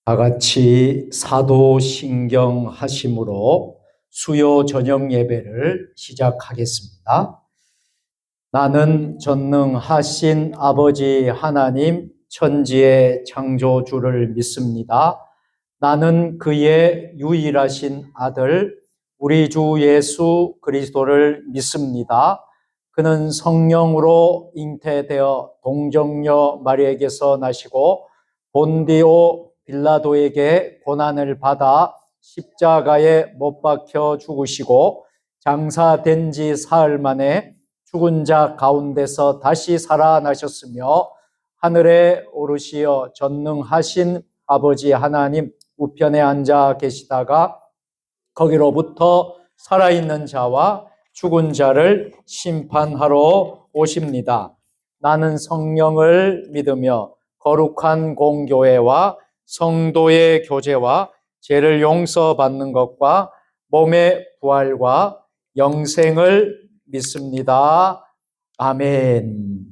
다 같이 사도신경 하심으로 수요 저녁 예배를 시작하겠습니다. 나는 전능하신 아버지 하나님 천지의 창조주를 믿습니다. 나는 그의 유일하신 아들 우리 주 예수 그리스도를 믿습니다. 그는 성령으로 잉태되어 동정녀 마리아에게서 나시고 본디오 빌라도에게 고난을 받아 십자가에 못 박혀 죽으시고 장사된 지 사흘 만에 죽은 자 가운데서 다시 살아나셨으며 하늘에 오르시어 전능하신 아버지 하나님 우편에 앉아 계시다가 거기로부터 살아있는 자와 죽은 자를 심판하러 오십니다. 나는 성령을 믿으며 거룩한 공교회와 성도의 교제와 죄를 용서받는 것과 몸의 부활과 영생을 믿습니다. 아멘.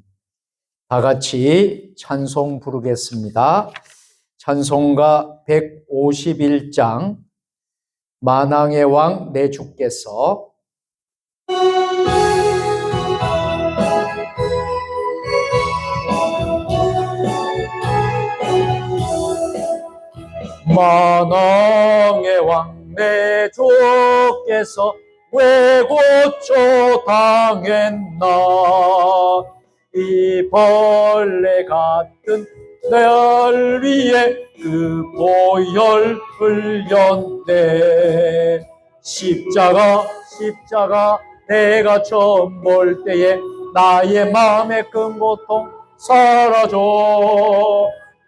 다 같이 찬송 부르겠습니다. 찬송가 151장 만왕의 왕 내 주께서 만왕의 왕 내 주께서 왜 고쳐 당했나 이 벌레 같은 날 위에 그 보혈 흘렸네. 십자가 내가 처음 볼 때에 나의 마음의 큰 고통 사라져.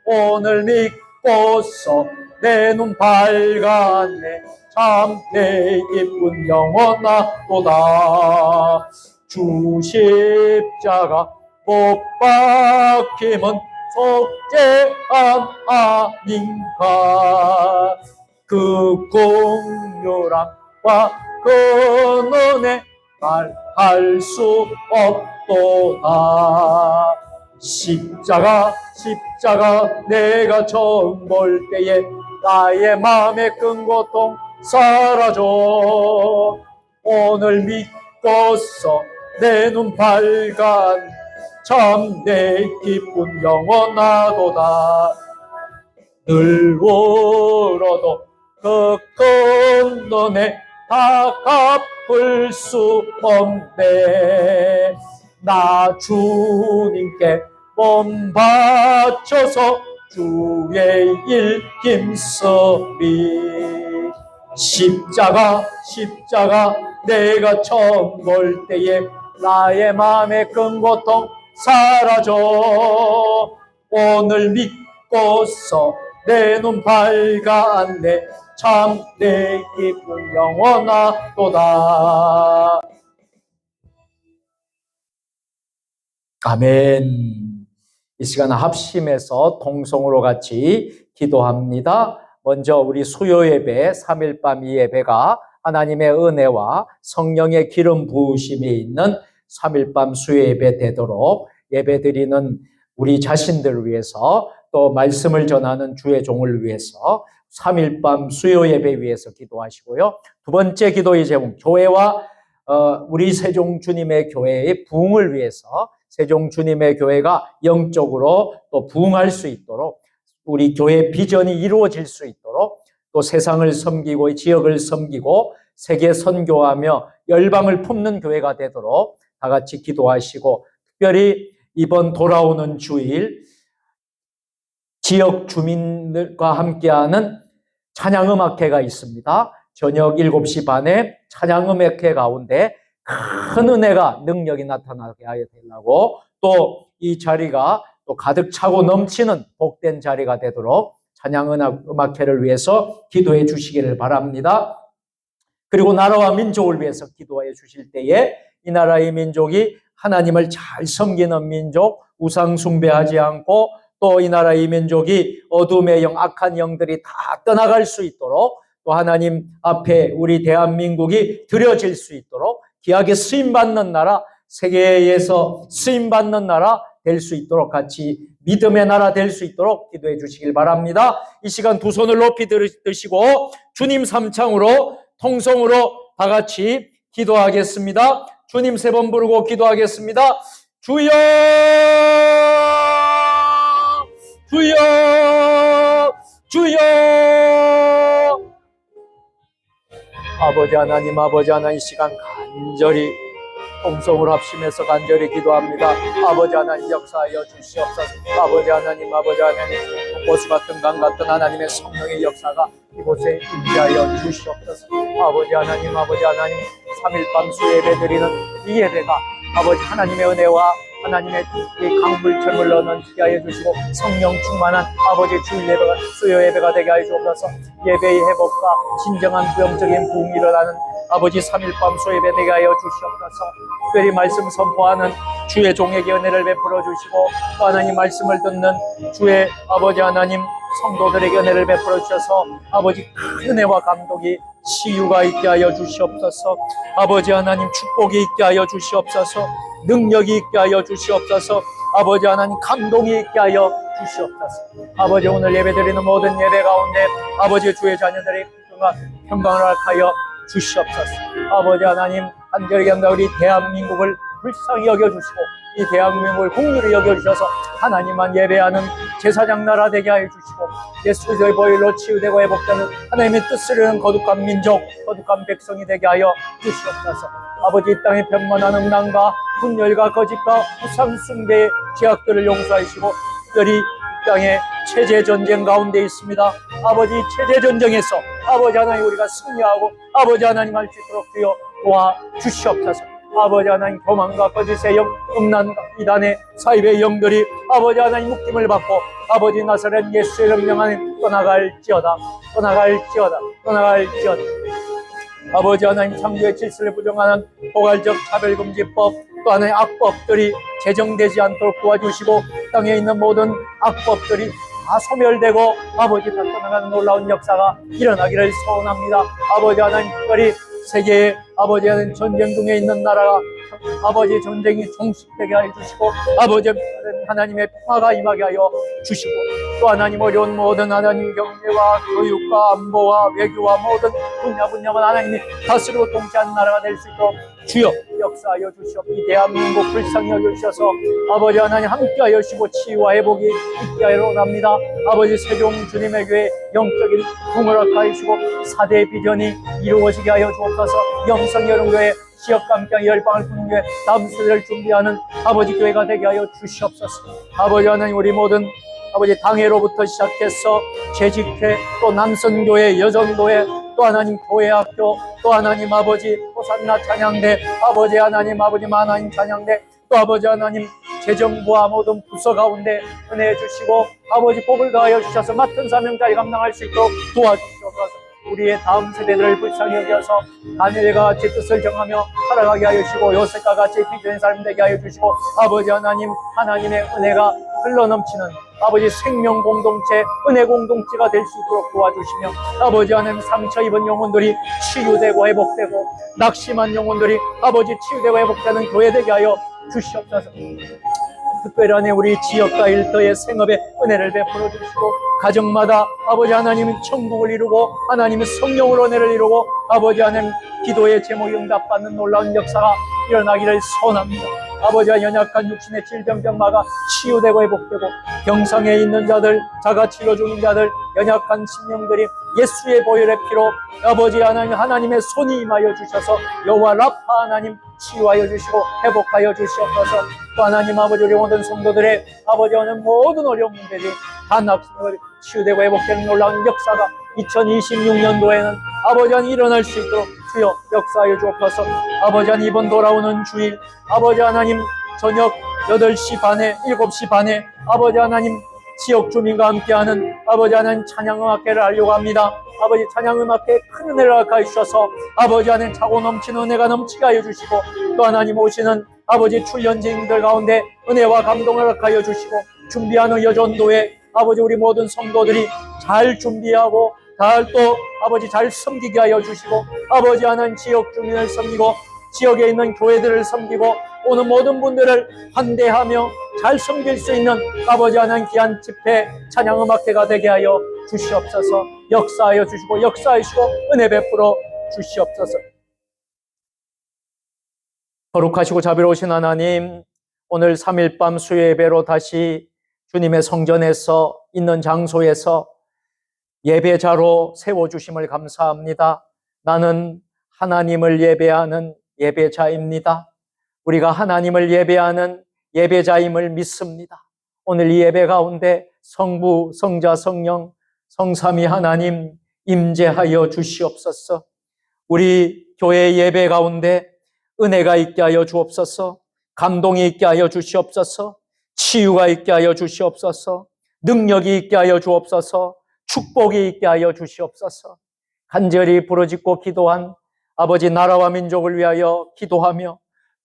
오늘 믿고서 내 눈 밝았네. 참 내 기쁜 영원하도다. 주 십자가 못 박힘은 속죄함 아닌가. 그 공률함과 그 은혜 말할 수 없도다. 십자가 내가 처음 볼 때에 나의 마음의 큰 고통 사라져. 오늘 믿고서 내 눈 밝은 참 내 기쁜 영원하도다. 늘 울어도 그 큰 은혜 다 갚을 수 없네. 나 주님께 몸 바쳐서 주의 일 힘쓰리. 십자가 내가 처음 볼 때에 나의 마음의 큰 고통 사라져. 오늘 믿고서 내 눈 밝았네. 참 내 기쁜 영원하도다. 아멘. 이 시간 합심해서 통성으로 같이 기도합니다. 먼저 우리 수요 예배 3일 밤 이 예배가 하나님의 은혜와 성령의 기름 부으심이 있는 3일 밤 수요 예배 되도록 예배드리는 우리 자신들을 위해서 또 말씀을 전하는 주의 종을 위해서 3일 밤 수요 예배 위해서 기도하시고요. 두 번째 기도의 제목, 교회와 우리 세종 주님의 교회의 부흥을 위해서 세종 주님의 교회가 영적으로 또 부흥할 수 있도록 우리 교회 비전이 이루어질 수 있도록 또 세상을 섬기고 지역을 섬기고 세계 선교하며 열방을 품는 교회가 되도록 다 같이 기도하시고, 특별히 이번 돌아오는 주일 지역 주민들과 함께하는 찬양음악회가 있습니다. 저녁 7시 반에 찬양음악회 가운데 큰 은혜가 능력이 나타나게 하여 되려고 또 이 자리가 또 가득 차고 넘치는 복된 자리가 되도록 찬양음악회를 위해서 기도해 주시기를 바랍니다. 그리고 나라와 민족을 위해서 기도해 주실 때에 이 나라의 민족이 하나님을 잘 섬기는 민족, 우상 숭배하지 않고 또 이 나라의 민족이 어둠의 영, 악한 영들이 다 떠나갈 수 있도록 또 하나님 앞에 우리 대한민국이 드려질 수 있도록 귀하게 쓰임받는 나라, 세계에서 쓰임받는 나라 될 수 있도록 같이 믿음의 나라 될 수 있도록 기도해 주시길 바랍니다. 이 시간 두 손을 높이 드시고 주님 삼창으로 통성으로 다 같이 기도하겠습니다. 주님 3번 부르고 기도하겠습니다. 주여 주여 주여. 아버지 하나님 이 시간 간절히 통성으로 합심해서 간절히 기도합니다. 아버지 하나님 역사하여 주시옵소서. 아버지 하나님 호수 같은 강 같은 하나님의 성령의 역사가 이곳에 임재하여 주시옵소서. 아버지 하나님 3일 밤 수예배 드리는 이 예배가 아버지 하나님의 은혜와 하나님의 이 강물처럼 넘치게 하여 주시고 성령 충만한 아버지 주일 예배가 수요 예배가 되게 하여 주옵소서. 예배의 회복과 진정한 부영적인 부흥이 일어나는 아버지 3일 밤 수예배 되게 하여 주시옵소서. 특별히 말씀 선포하는 주의 종에게 은혜를 베풀어 주시고 또 하나님 말씀을 듣는 주의 아버지 하나님 성도들에게 은혜를 베풀어 주셔서 아버지 큰 은혜와 감동이 치유가 있게 하여 주시옵소서. 아버지 하나님 축복이 있게 하여 주시옵소서. 능력이 있게 하여 주시옵소서. 아버지 하나님 감동이 있게 하여 주시옵소서. 아버지 오늘 예배드리는 모든 예배 가운데 아버지 주의 자녀들의 평강을 하여 주시옵소서. 아버지 하나님 간절히 간다 우리 대한민국을 불쌍히 여겨주시고 이 대한민국을 긍휼히 여겨주셔서 하나님만 예배하는 제사장 나라 되게 하여 주시고 예수의 보혈로 치유되고 회복되는 하나님의 뜻을 이루는 거룩한 민족 거룩한 백성이 되게 하여 주시옵소서. 아버지 이 땅의 편만한 음란과 분열과 거짓과 우상 숭배의 죄악들을 용서하시고 특별히 이 땅에 체제 전쟁 가운데 있습니다. 아버지 체제 전쟁에서 아버지 하나님 우리가 승리하고 아버지 하나님 할 수 있도록 주여 도와주시옵소서. 아버지 하나님 교만과 거짓의 영, 음란과 이단의 사입의 영들이 아버지 하나님 묶임을 받고 아버지 나사렛 예수의 명령하는 떠나갈지어다. 아버지 하나님 창조의 질서를 부정하는 포괄적 차별금지법 또 하나의 악법들이 제정되지 않도록 도와주시고 땅에 있는 모든 악법들이 다 소멸되고 아버지 다 떠나가는 놀라운 역사가 일어나기를 소원합니다. 아버지 하나님 특별히 세계에 아버지 하나님 전쟁 중에 있는 나라가 아버지 전쟁이 종식되게 하여 주시고 아버지 하나님의 평화가 임하게 하여 주시고 또 하나님 어려운 모든 하나님 경제와 교육과 안보와 외교와 모든 분야만 하나님이 다스리고 통치하는 나라가 될 수 있도록 주여 역사하여 주시옵소서. 이 대한민국 불쌍히 여겨주셔서 아버지 하나님 함께하여 주시고 치유와 회복이 있게 하여 원합니다. 아버지 세종 주님의 교회 영적인 부흥을 허락하여 주시고 4대 비전이 이루어지게 하여 주옵소서. 영성여론교회 지역과 함께 열방을 부는 교회 다음 세대를 준비하는 아버지 교회가 되게 하여 주시옵소서. 아버지 하나님 우리 모든 아버지 당회로부터 시작해서 재직회 또 남선교회 여전도회 또 하나님 교회학교 또 하나님 아버지 호산나 찬양대 아버지 하나님 아버지 만하임 찬양대 또 아버지 하나님 재정부와 모든 부서 가운데 은혜해 주시고 아버지 복을 더하여 주셔서 맡은 사명자리 감당할 수 있도록 도와주시옵소서. 우리의 다음 세대들을 불쌍히 여겨서 다니엘과 같이 뜻을 정하며 살아가게 하여 주시고 요셉과 같이 비전의 삶 되게 하여 주시고 아버지 하나님 하나님의 은혜가 흘러넘치는 아버지 생명 공동체 은혜 공동체가 될 수 있도록 도와주시며 아버지 하나님 상처 입은 영혼들이 치유되고 회복되고 낙심한 영혼들이 아버지 치유되고 회복되는 교회 되게 하여 주시옵소서. 특별한 우리 지역과 일터의 생업에 은혜를 베풀어 주시고 가정마다 아버지 하나님은 천국을 이루고 하나님의 성령으로 은혜를 이루고 아버지 하나님 기도의 제목이 응답받는 놀라운 역사가 일어나기를 소원합니다. 아버지와 연약한 육신의 질병병마가 치유되고 회복되고 병상에 있는 자들 자가치료 중인 자들 연약한 심령들이 예수의 보혈의 피로 아버지 하나님의 손이 임하여 주셔서 여호와 라파 하나님 치유하여 주시고 회복하여 주시옵소서. 또 하나님 아버지 우리 모든 성도들의 아버지 하나님 모든 어려운 문제들이 다 낙심을 치유되고 회복되는 놀라운 역사가 2026년도에는 아버지 하나님 일어날 수 있도록 주여 역사하여 주옵소서. 아버지 하나님 이번 돌아오는 주일 아버지 하나님 저녁 8시 반에 7시 반에 아버지 하나님 지역 주민과 함께하는 아버지 하나님 찬양음악회를 하려고 합니다. 아버지 찬양음악회에 큰 은혜를 허락하여 주셔서 아버지 하나님 차고 넘치는 은혜가 넘치게 하여 주시고 또 하나님 오시는 아버지 출연진들 가운데 은혜와 감동을 허락하여 주시고 준비하는 여전도에 아버지 우리 모든 성도들이 잘 준비하고 또 아버지 잘 섬기게 하여 주시고 아버지 하나님 지역 주민을 섬기고 지역에 있는 교회들을 섬기고 오는 모든 분들을 환대하며 잘 섬길 수 있는 아버지 하나님 귀한 집회 찬양음악회가 되게 하여 주시옵소서. 역사하여 주시고 역사하시고 은혜 베풀어 주시옵소서. 거룩하시고 자비로우신 하나님, 오늘 3일 밤 수요 예배로 다시 주님의 성전에서 있는 장소에서 예배자로 세워주심을 감사합니다. 나는 하나님을 예배하는 예배자입니다. 우리가 하나님을 예배하는 예배자임을 믿습니다. 오늘 이 예배 가운데 성부, 성자, 성령, 성삼위 하나님 임재하여 주시옵소서. 우리 교회 예배 가운데 은혜가 있게 하여 주옵소서. 감동이 있게 하여 주시옵소서. 치유가 있게 하여 주시옵소서. 능력이 있게 하여 주옵소서. 축복이 있게 하여 주시옵소서. 간절히 부르짖고 기도한 아버지 나라와 민족을 위하여 기도하며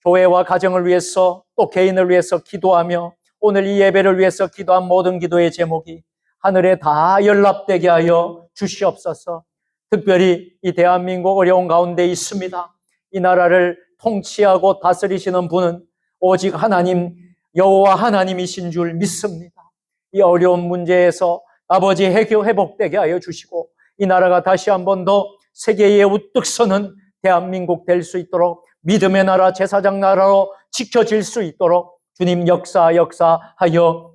교회와 가정을 위해서 또 개인을 위해서 기도하며 오늘 이 예배를 위해서 기도한 모든 기도의 제목이 하늘에 다 연락되게 하여 주시옵소서. 특별히 이 대한민국 어려운 가운데 있습니다. 이 나라를 통치하고 다스리시는 분은 오직 하나님 여호와 하나님이신 줄 믿습니다. 이 어려운 문제에서 아버지 회복되게 하여 주시고 이 나라가 다시 한 번 더 세계에 우뚝 서는 대한민국 될 수 있도록 믿음의 나라 제사장 나라로 지켜질 수 있도록 주님 역사하여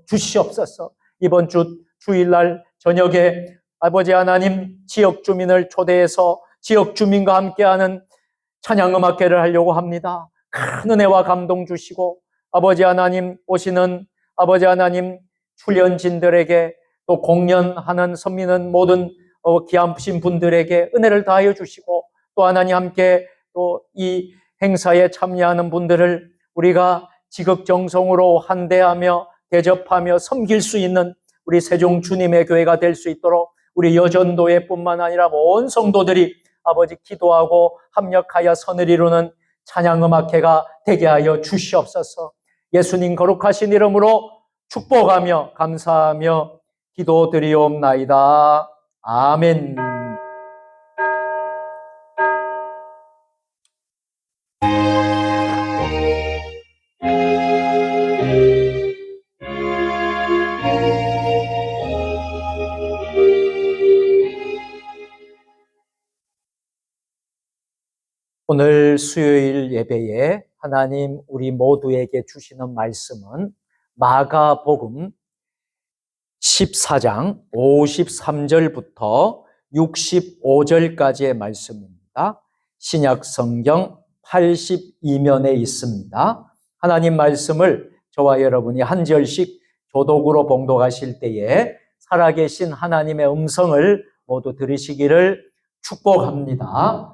주시옵소서. 이번 주 주일날 저녁에 아버지 하나님 지역 주민을 초대해서 지역 주민과 함께하는 찬양음악회를 하려고 합니다. 큰 은혜와 감동 주시고 아버지 하나님 오시는 아버지 하나님 출연진들에게 또 공연하는 섬기는 모든 귀하신 분들에게 은혜를 다하여 주시고 또 하나님 함께 또 이 행사에 참여하는 분들을 우리가 지극정성으로 환대하며 대접하며 섬길 수 있는 우리 세종 주님의 교회가 될 수 있도록 우리 여전도회 뿐만 아니라 온 성도들이 아버지 기도하고 합력하여 선을 이루는 찬양음악회가 되게 하여 주시옵소서. 예수님 거룩하신 이름으로 축복하며 감사하며 기도드리옵나이다. 아멘. 오늘 수요일 예배에 하나님 우리 모두에게 주시는 말씀은 마가복음 14장 53절부터 65절까지의 말씀입니다. 신약 성경 82면에 있습니다. 하나님 말씀을 저와 여러분이 한 절씩 교독으로 봉독하실 때에 살아계신 하나님의 음성을 모두 들으시기를 축복합니다.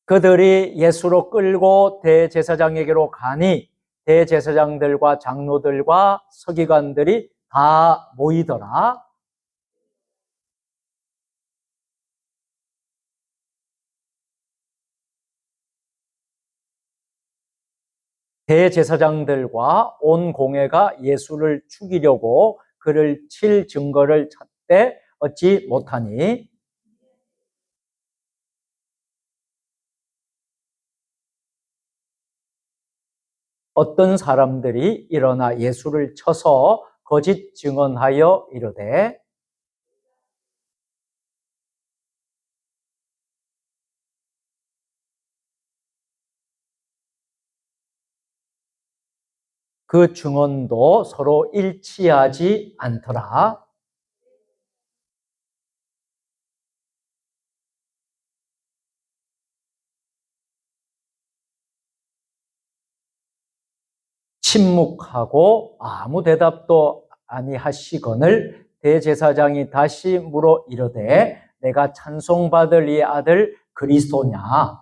그들이 예수로 끌고 대제사장에게로 가니 대제사장들과 장로들과 서기관들이 다 모이더라. 대제사장들과 온 공회가 예수를 죽이려고 그를 칠 증거를 찾되 얻지 못하니 어떤 사람들이 일어나 예수를 쳐서 거짓 증언하여 이르되 그 증언도 서로 일치하지 않더라. 침묵하고 아무 대답도 아니하시거늘 대제사장이 다시 물어 이르되 내가 찬송받을 이 아들 그리스도냐?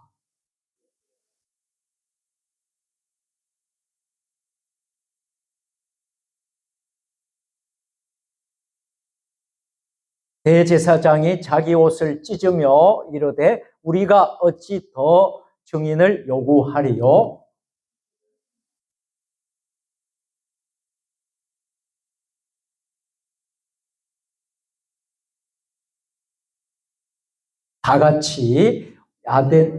대제사장이 자기 옷을 찢으며 이르되 우리가 어찌 더 증인을 요구하리요? 다 같이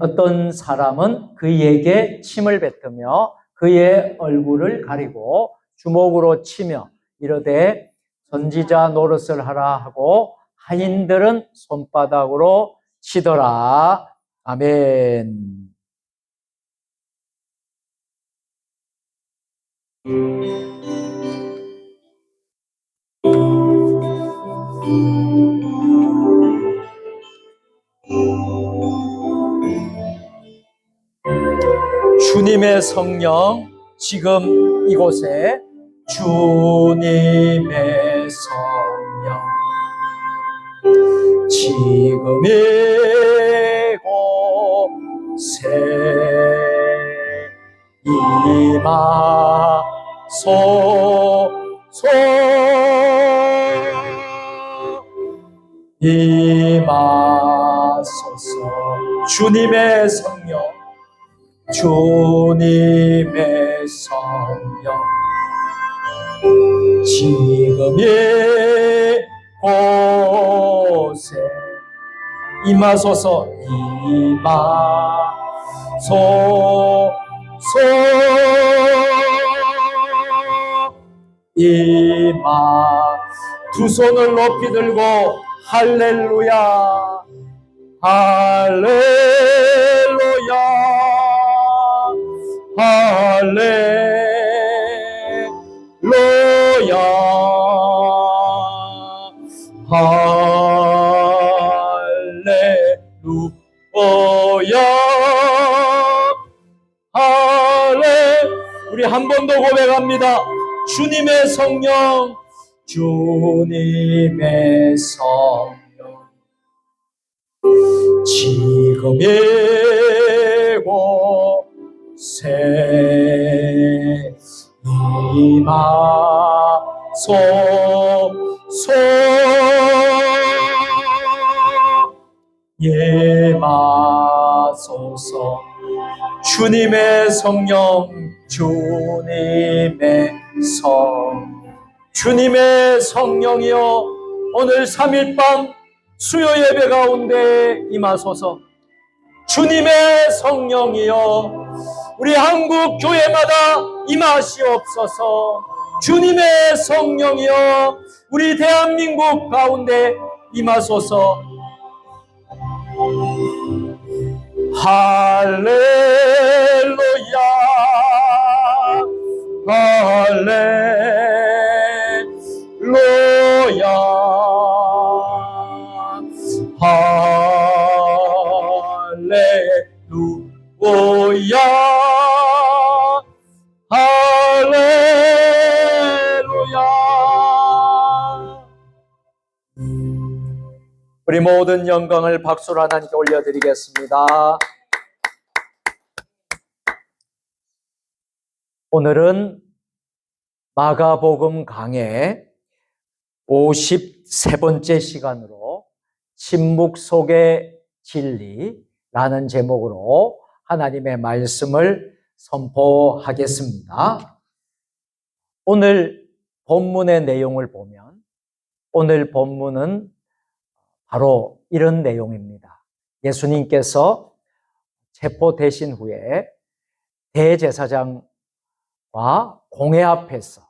어떤 사람은 그에게 침을 뱉으며 그의 얼굴을 가리고 주먹으로 치며 이르되 선지자 노릇을 하라 하고 하인들은 손바닥으로 치더라. 아멘. 주님의 성령 지금 이곳에 주님의 성령 지금 이곳에 임하소서 임하소서 주님의 성령 주님의 성령 지금 이곳에 임하소서 두 손을 높이 들고 할렐루야 할렐루야 할렐루야 할렐루야 우리 한 번 더 고백합니다. 주님의 성령 주님의 성령 지금 이곳에 임하소서 임하소서 주님의 성령 주님의 성령이여 오늘 3일 밤 수요 예배 가운데 임하소서 주님의 성령이여 우리 한국 교회마다 임하시옵소서 주님의 성령이여 우리 대한민국 가운데 임하소서 할렐루야 할렐루야 할렐루야 할렐루야 우리 모든 영광을 박수로 하나님께 올려드리겠습니다. 오늘은 마가복음 강의 53번째 시간으로 침묵 속의 진리라는 제목으로 하나님의 말씀을 선포하겠습니다. 오늘 본문의 내용을 보면 오늘 본문은 바로 이런 내용입니다. 예수님께서 체포되신 후에 대제사장과 공회 앞에서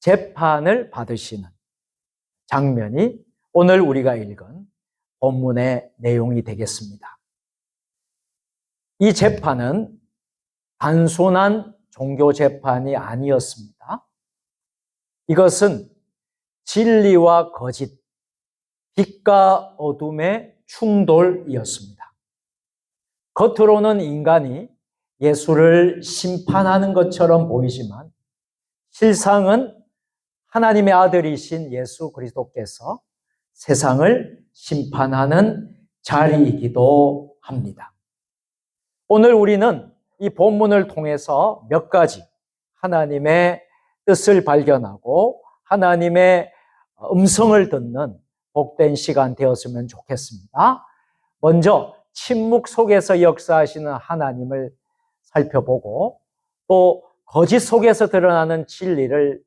재판을 받으시는 장면이 오늘 우리가 읽은 본문의 내용이 되겠습니다. 이 재판은 단순한 종교 재판이 아니었습니다. 이것은 진리와 거짓, 빛과 어둠의 충돌이었습니다. 겉으로는 인간이 예수를 심판하는 것처럼 보이지만 실상은 하나님의 아들이신 예수 그리스도께서 세상을 심판하는 자리이기도 합니다. 오늘 우리는 이 본문을 통해서 몇 가지 하나님의 뜻을 발견하고 하나님의 음성을 듣는 복된 시간 되었으면 좋겠습니다. 먼저 침묵 속에서 역사하시는 하나님을 살펴보고 또 거짓 속에서 드러나는 진리를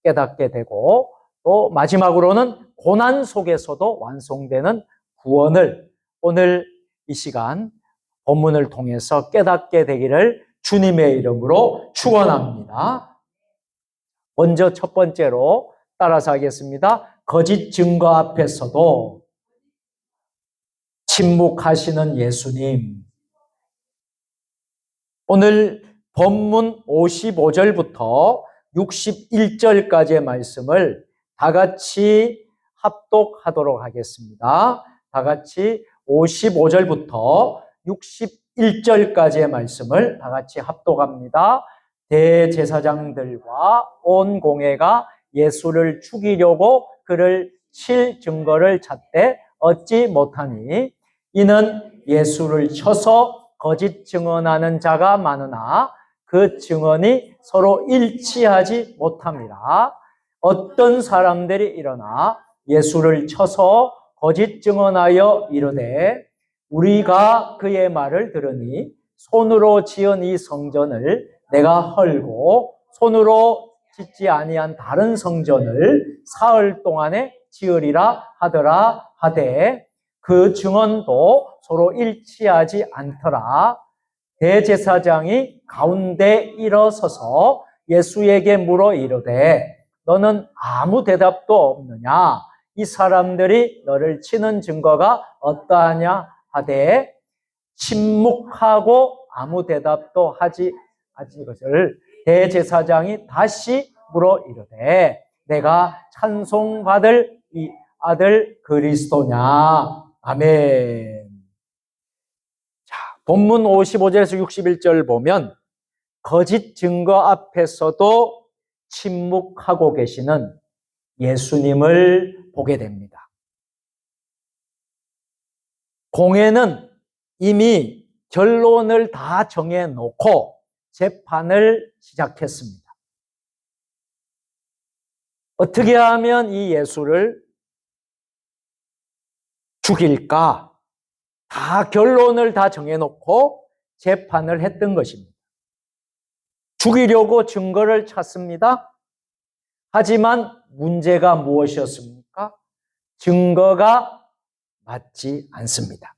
깨닫게 되고 또 마지막으로는 고난 속에서도 완성되는 구원을 오늘 이 시간 본문을 통해서 깨닫게 되기를 주님의 이름으로 축원합니다. 먼저 첫 번째로 따라서 하겠습니다. 거짓 증거 앞에서도 침묵하시는 예수님. 오늘 본문 55절부터 61절까지의 말씀을 다 같이 합독하도록 하겠습니다. 다 같이 55절부터 61절까지의 말씀을 다 같이 합독합니다. 대제사장들과 온 공회가 예수를 죽이려고 그를 칠 증거를 찾되 얻지 못하니 이는 예수를 쳐서 거짓 증언하는 자가 많으나 그 증언이 서로 일치하지 못함이라. 어떤 사람들이 일어나 예수를 쳐서 거짓 증언하여 이르되 우리가 그의 말을 들으니 손으로 지은 이 성전을 내가 헐고 손으로 짓지 아니한 다른 성전을 사흘 동안에 지으리라 하더라 하되 그 증언도 서로 일치하지 않더라. 대제사장이 가운데 일어서서 예수에게 물어 이르되 너는 아무 대답도 없느냐? 이 사람들이 너를 치는 증거가 어떠하냐 하되 침묵하고 아무 대답도 하지 것을 대제사장이 다시 물어 이르되 내가 찬송받을 이 아들 그리스도냐? 아멘. 자, 본문 55절에서 61절 보면 거짓 증거 앞에서도 침묵하고 계시는 예수님을 보게 됩니다. 공회는 이미 결론을 다 정해놓고 재판을 시작했습니다. 어떻게 하면 이 예수를 죽일까? 다 결론을 다 정해놓고 재판을 했던 것입니다. 죽이려고 증거를 찾습니다. 하지만 문제가 무엇이었습니까? 증거가 맞지 않습니다.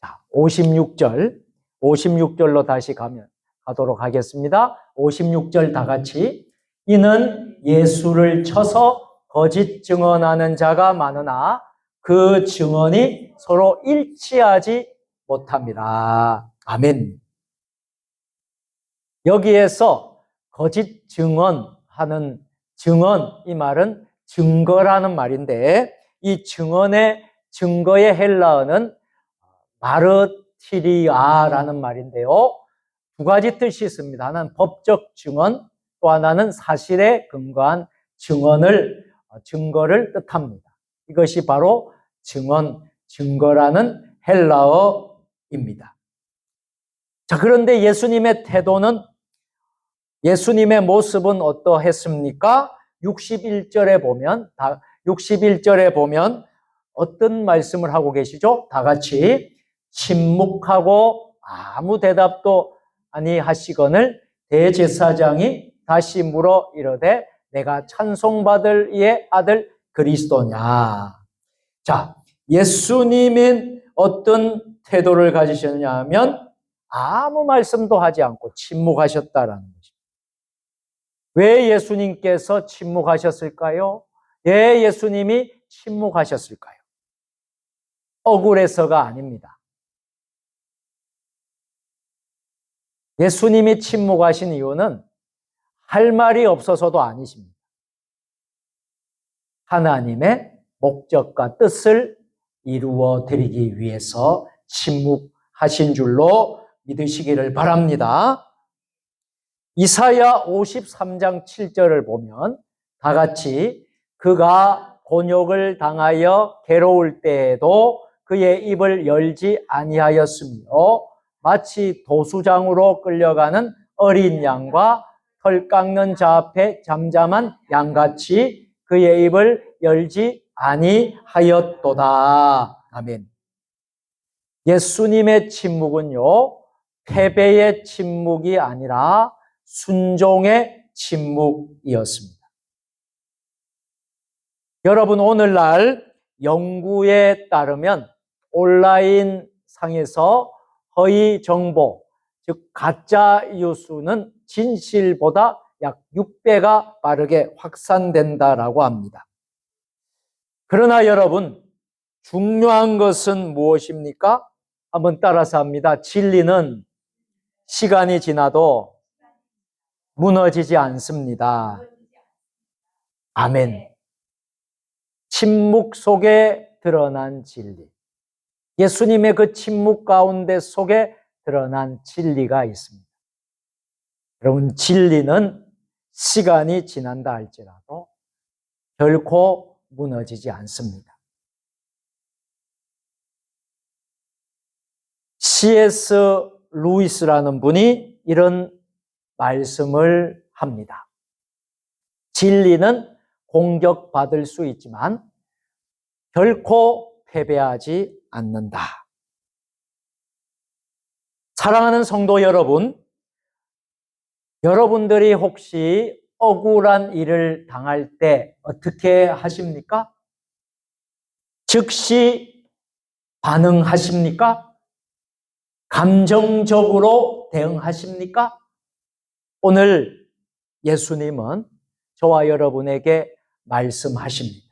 자, 56절로 다시 가도록 하겠습니다. 56절 다 같이. 이는 예수를 쳐서 거짓 증언하는 자가 많으나 그 증언이 서로 일치하지 못합니다. 아멘. 여기에서 거짓 증언하는 증언, 이 말은 증거라는 말인데 이 증거의 헬라어는 마르티리아라는 말인데요. 두 가지 뜻이 있습니다. 하나는 법적 증언, 또 하나는 사실에 근거한 증거를 뜻합니다. 이것이 바로 증거라는 헬라어입니다. 자, 그런데 예수님의 태도는, 예수님의 모습은 어떠했습니까? 61절에 보면 어떤 말씀을 하고 계시죠? 다 같이 침묵하고 아무 대답도 아니하시거늘 대제사장이 다시 물어 이르되 내가 찬송받을 이의 아들 그리스도냐. 자, 예수님은 어떤 태도를 가지셨냐 하면 아무 말씀도 하지 않고 침묵하셨다라는 것입니다. 왜 예수님께서 침묵하셨을까요? 왜 예수님이 침묵하셨을까요? 억울해서가 아닙니다. 예수님이 침묵하신 이유는 할 말이 없어서도 아니십니다. 하나님의 목적과 뜻을 이루어 드리기 위해서 침묵하신 줄로 믿으시기를 바랍니다. 이사야 53장 7절을 보면 다 같이 그가 곤욕을 당하여 괴로울 때에도 그의 입을 열지 아니하였으며 마치 도수장으로 끌려가는 어린 양과 털 깎는 자 앞에 잠잠한 양같이 그의 입을 열지 아니하였도다. 아멘. 예수님의 침묵은요, 패배의 침묵이 아니라 순종의 침묵이었습니다. 여러분, 오늘날 연구에 따르면 온라인 상에서 허위 정보, 즉 가짜 뉴스는 진실보다 약 6배가 빠르게 확산된다라고 합니다. 그러나 여러분, 중요한 것은 무엇입니까? 한번 따라서 합니다. 진리는 시간이 지나도 무너지지 않습니다. 아멘. 침묵 속에 드러난 진리. 예수님의 그 침묵 가운데 속에 드러난 진리가 있습니다. 여러분, 진리는 시간이 지난다 할지라도 결코 무너지지 않습니다. C.S. 루이스라는 분이 이런 말씀을 합니다. 진리는 공격받을 수 있지만 결코 패배하지 않는다. 사랑하는 성도 여러분, 여러분들이 혹시 억울한 일을 당할 때 어떻게 하십니까? 즉시 반응하십니까? 감정적으로 대응하십니까? 오늘 예수님은 저와 여러분에게 말씀하십니다.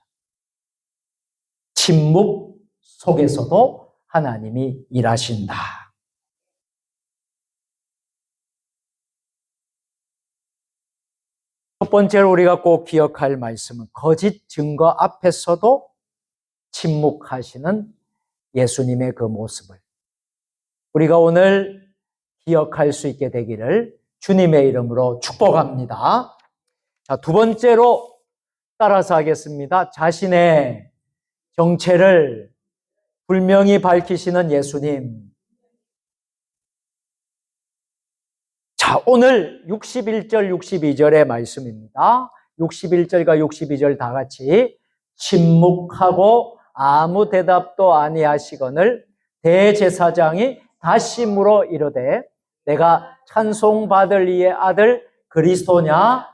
침묵 속에서도 하나님이 일하신다. 첫 번째로 우리가 꼭 기억할 말씀은 거짓 증거 앞에서도 침묵하시는 예수님의 그 모습을 우리가 오늘 기억할 수 있게 되기를 주님의 이름으로 축복합니다. 자, 두 번째로 따라서 하겠습니다. 자신의 정체를 분명히 밝히시는 예수님. 자, 오늘 61절, 62절의 말씀입니다. 61절과 62절 다 같이 침묵하고 아무 대답도 아니하시거늘 대제사장이 다시 물어 이르되 내가 찬송받을 이의 아들 그리스도냐?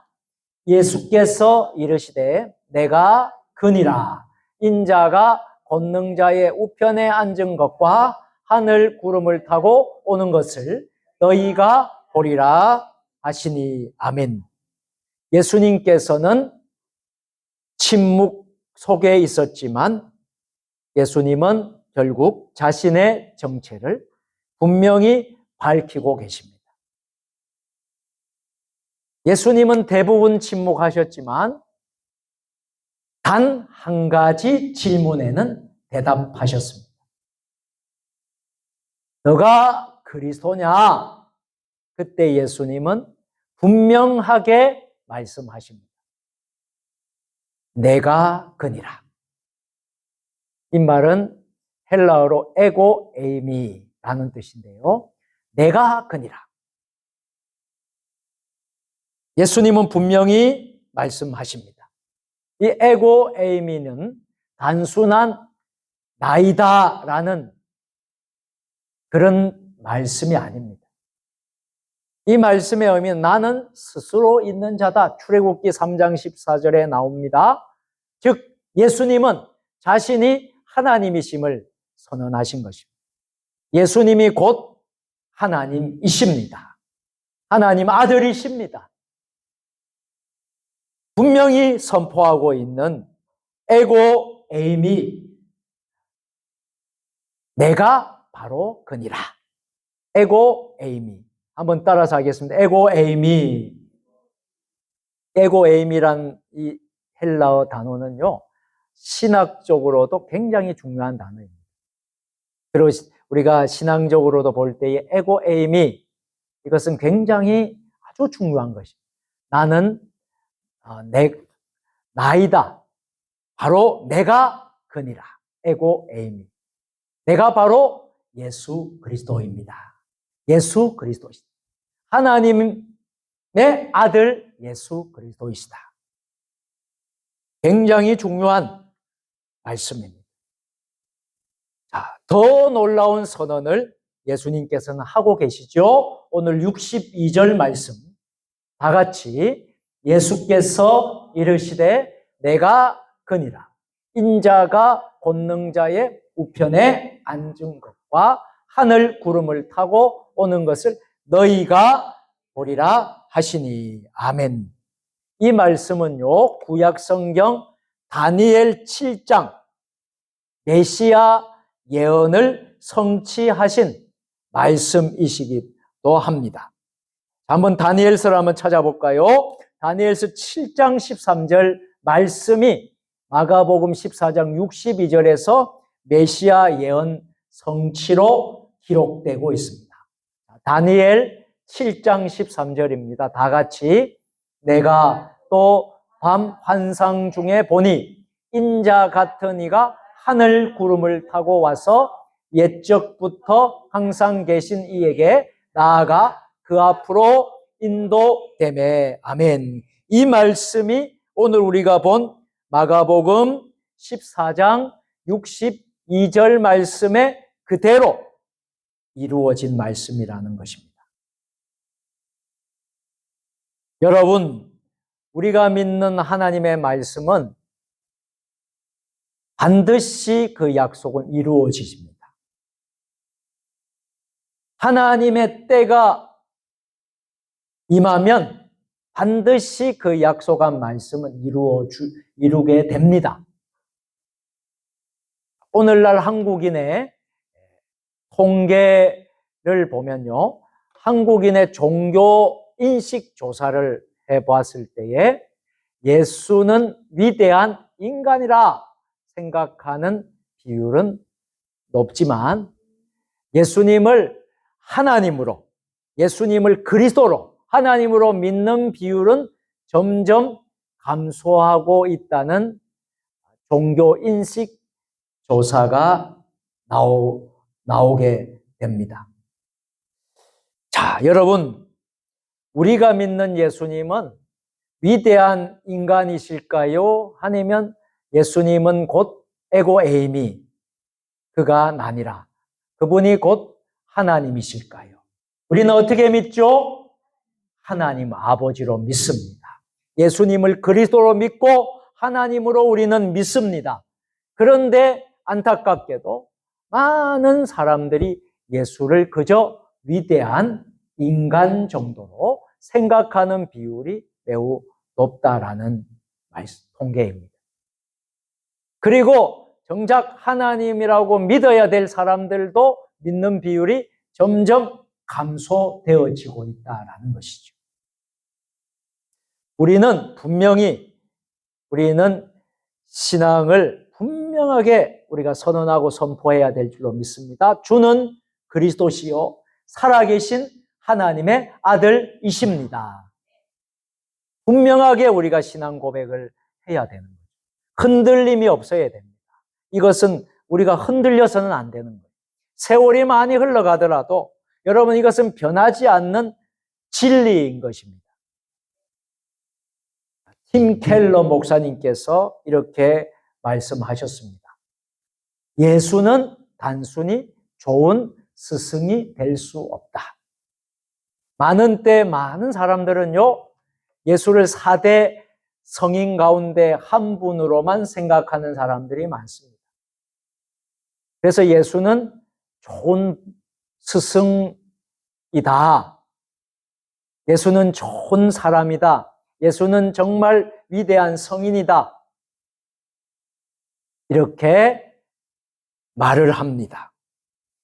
예수께서 이르시되 내가 그니라. 인자가 권능자의 우편에 앉은 것과 하늘 구름을 타고 오는 것을 너희가 보리라 하시니. 아멘. 예수님께서는 침묵 속에 있었지만 예수님은 결국 자신의 정체를 분명히 밝히고 계십니다. 예수님은 대부분 침묵하셨지만 단 한 가지 질문에는 대답하셨습니다. 너가 그리스도냐? 그때 예수님은 분명하게 말씀하십니다. 내가 그니라. 이 말은 헬라어로 에고 에이미라는 뜻인데요. 내가 그니라. 예수님은 분명히 말씀하십니다. 이 에고 에이미는 단순한 나이다라는 그런 말씀이 아닙니다. 이 말씀의 의미는 나는 스스로 있는 자다. 출애굽기 3장 14절에 나옵니다. 즉 예수님은 자신이 하나님이심을 선언하신 것입니다. 예수님이 곧 하나님이십니다. 하나님 아들이십니다. 분명히 선포하고 있는 에고 에이미, 내가 바로 그니라. 에고 에이미. 한번 따라서 하겠습니다. 에고 에이미. 에고 에이미란 이 헬라어 단어는요, 신학적으로도 굉장히 중요한 단어입니다. 그리고 우리가 신앙적으로도 볼 때의 에고 에이미, 이것은 굉장히 아주 중요한 것입니다. 나는 나이다. 바로 내가 그니라. 에고 에이미. 내가 바로 예수 그리스도입니다. 예수 그리스도이시다. 하나님의 아들 예수 그리스도이시다. 굉장히 중요한 말씀입니다. 자, 더 놀라운 선언을 예수님께서는 하고 계시죠. 오늘 62절 말씀 다 같이 예수께서 이르시되 내가 그니라. 인자가 권능자의 우편에 앉은 것과 하늘 구름을 타고 오는 것을 너희가 보리라 하시니. 아멘. 이 말씀은요, 구약 성경 다니엘 7장 메시아 예언을 성취하신 말씀이시기도 합니다. 한번 다니엘서를 한번 찾아볼까요? 다니엘서 7장 13절 말씀이 마가복음 14장 62절에서 메시아 예언 성취로 기록되고 있습니다. 다니엘 7장 13절입니다. 다 같이 내가 또 밤 환상 중에 보니 인자 같은 이가 하늘 구름을 타고 와서 옛적부터 항상 계신 이에게 나아가 그 앞으로 인도되매. 아멘. 이 말씀이 오늘 우리가 본 마가복음 14장 62절 말씀에 그대로 이루어진 말씀이라는 것입니다. 여러분, 우리가 믿는 하나님의 말씀은 반드시 그 약속은 이루어집니다. 하나님의 때가 임하면 반드시 그 약속한 말씀은 이루게 됩니다. 오늘날 한국인의 통계를 보면요, 한국인의 종교 인식 조사를 해봤을 때에 예수는 위대한 인간이라 생각하는 비율은 높지만 예수님을 하나님으로, 예수님을 그리스도로, 하나님으로 믿는 비율은 점점 감소하고 있다는 종교 인식 조사가 나오게 됩니다. 자, 여러분, 우리가 믿는 예수님은 위대한 인간이실까요? 아니면 예수님은 곧 에고 에이미, 그가 나니라, 그분이 곧 하나님이실까요? 우리는 어떻게 믿죠? 하나님 아버지로 믿습니다. 예수님을 그리스도로 믿고 하나님으로 우리는 믿습니다. 그런데 안타깝게도 많은 사람들이 예수를 그저 위대한 인간 정도로 생각하는 비율이 매우 높다라는 통계입니다. 그리고 정작 하나님이라고 믿어야 될 사람들도 믿는 비율이 점점 감소되어지고 있다라는 것이죠. 우리는 신앙을 분명하게 우리가 선언하고 선포해야 될 줄로 믿습니다. 주는 그리스도시요 살아계신 하나님의 아들이십니다. 분명하게 우리가 신앙 고백을 해야 되는 거죠. 흔들림이 없어야 됩니다. 이것은 우리가 흔들려서는 안 되는 거예요. 세월이 많이 흘러가더라도 여러분, 이것은 변하지 않는 진리인 것입니다. 팀 켈러 목사님께서 이렇게 말씀하셨습니다. 예수는 단순히 좋은 스승이 될 수 없다. 많은 때 많은 사람들은요, 예수를 4대 성인 가운데 한 분으로만 생각하는 사람들이 많습니다. 그래서 예수는 좋은 스승이다. 예수는 좋은 사람이다. 예수는 정말 위대한 성인이다. 이렇게 말을 합니다.